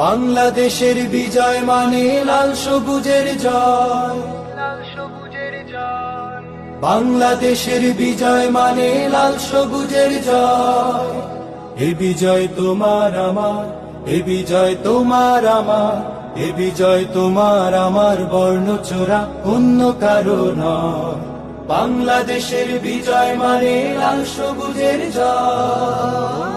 বাংলাদেশের বিজয় মানে লাল সবুজের জয়। বাংলাদেশের বিজয় মানে লাল সবুজের জয়। এ বিজয় তোমার আমার, এ বিজয় তোমার আমার, এ বিজয় তোমার আমার, বর্ণচোরা অন্য কারো নয়। বাংলাদেশের বিজয় মানে লাল সবুজের জয়।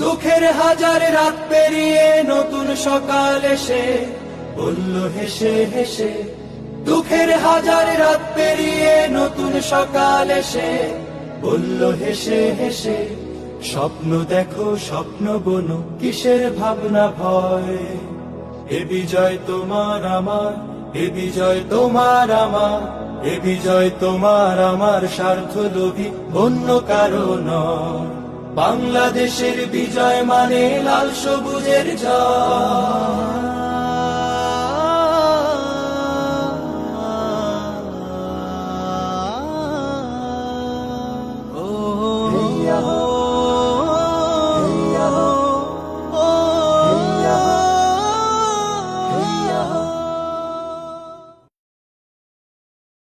দুঃখের হাজার রাত পেরিয়ে নতুন সকাল এসে বলল হেসে হেসে, দুঃখের হাজার রাত পেরিয়ে নতুন সকাল এসে বলল হেসে হেসে, স্বপ্ন দেখো স্বপ্ন বোনো, কিসের ভাবনা ভয়। এ বিজয় তোমার আমার, এ বিজয় তোমার আমার, এ বিজয় তোমার আমার, স্বার্থলোভী অন্য কারো নয়। বাংলাদেশের বিজয় মানে লাল সবুজের জয়।